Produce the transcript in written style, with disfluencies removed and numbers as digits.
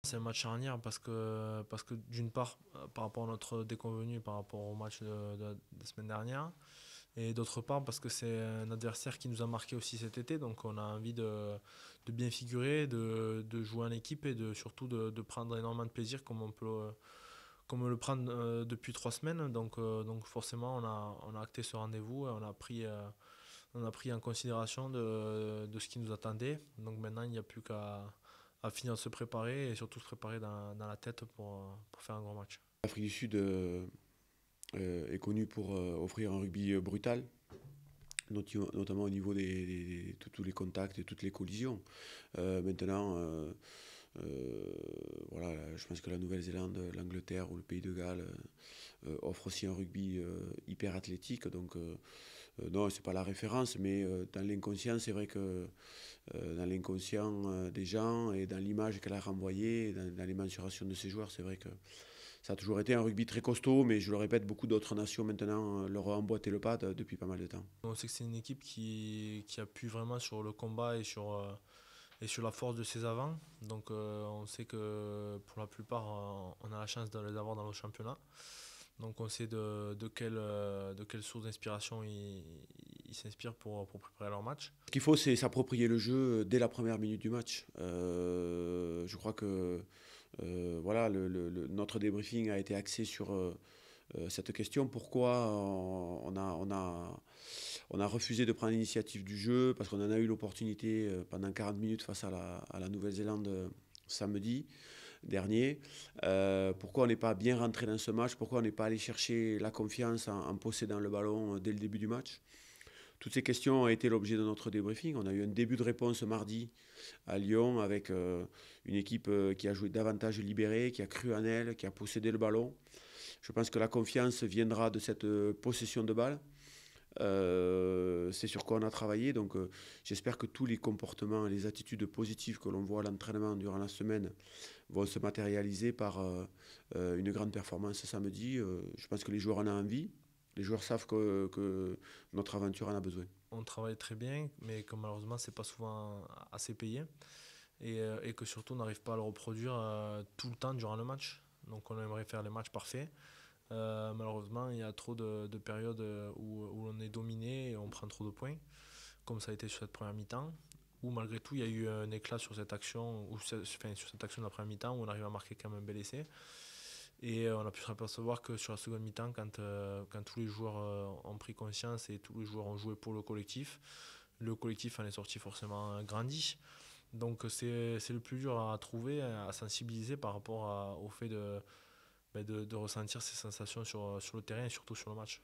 C'est un match charnière parce que d'une part, par rapport à notre déconvenu, par rapport au match de la semaine dernière, et d'autre part parce que c'est un adversaire qui nous a marqué aussi cet été, donc on a envie de bien figurer, de jouer en équipe et surtout de prendre énormément de plaisir comme on le prend depuis 3 semaines. Donc forcément, on a acté ce rendez-vous et on a pris en considération de ce qui nous attendait. Donc maintenant, il n'y a plus qu'à à finir de se préparer et surtout se préparer dans la tête pour faire un gros match. L'Afrique du Sud est connue pour offrir un rugby brutal, notamment au niveau de tous les contacts et toutes les collisions. Maintenant, voilà, je pense que la Nouvelle-Zélande, l'Angleterre ou le Pays de Galles offrent aussi un rugby hyper athlétique. Donc, non, c'est pas la référence, mais dans l'inconscient, c'est vrai que dans l'inconscient des gens et dans l'image qu'elle a renvoyée, dans les mensurations de ses joueurs, c'est vrai que ça a toujours été un rugby très costaud, mais je le répète, beaucoup d'autres nations maintenant leur ont emboîté le pas depuis pas mal de temps. On sait que c'est une équipe qui appuie vraiment sur le combat et sur la force de ses avants. Donc on sait que pour la plupart, on a la chance de les avoir dans le championnat. Donc on sait de quelle source d'inspiration ils s'inspirent pour préparer leur match. Ce qu'il faut, c'est s'approprier le jeu dès la première minute du match. Je crois que voilà, notre débriefing a été axé sur cette question. Pourquoi on a refusé de prendre l'initiative du jeu? Parce qu'on en a eu l'opportunité pendant 40 minutes face à la Nouvelle-Zélande samedi dernier. Pourquoi on n'est pas bien rentré dans ce match? Pourquoi on n'est pas allé chercher la confiance en possédant le ballon dès le début du match? Toutes ces questions ont été l'objet de notre débriefing. On a eu un début de réponse mardi à Lyon avec une équipe qui a joué davantage libérée, qui a cru en elle, qui a possédé le ballon. Je pense que la confiance viendra de cette possession de balle. C'est sur quoi on a travaillé. Donc j'espère que tous les comportements et les attitudes positives que l'on voit à l'entraînement durant la semaine vont se matérialiser par une grande performance samedi. Je pense que les joueurs en ont envie. Les joueurs savent que notre aventure en a besoin. On travaille très bien, mais que malheureusement, c'est pas souvent assez payé. Et que surtout, on n'arrive pas à le reproduire tout le temps durant le match. Donc on aimerait faire les matchs parfaits. Malheureusement, il y a trop de périodes où on est dominé et on prend trop de points, comme ça a été sur cette première mi-temps, où malgré tout, il y a eu un éclat sur cette action, enfin, sur cette action de la première mi-temps, où on arrive à marquer quand même un bel essai. Et on a pu se apercevoir que sur la seconde mi-temps, quand tous les joueurs ont pris conscience et tous les joueurs ont joué pour le collectif en est sorti forcément grandi. Donc c'est le plus dur à trouver, à sensibiliser par rapport au fait de ressentir ces sensations sur le terrain et surtout sur le match.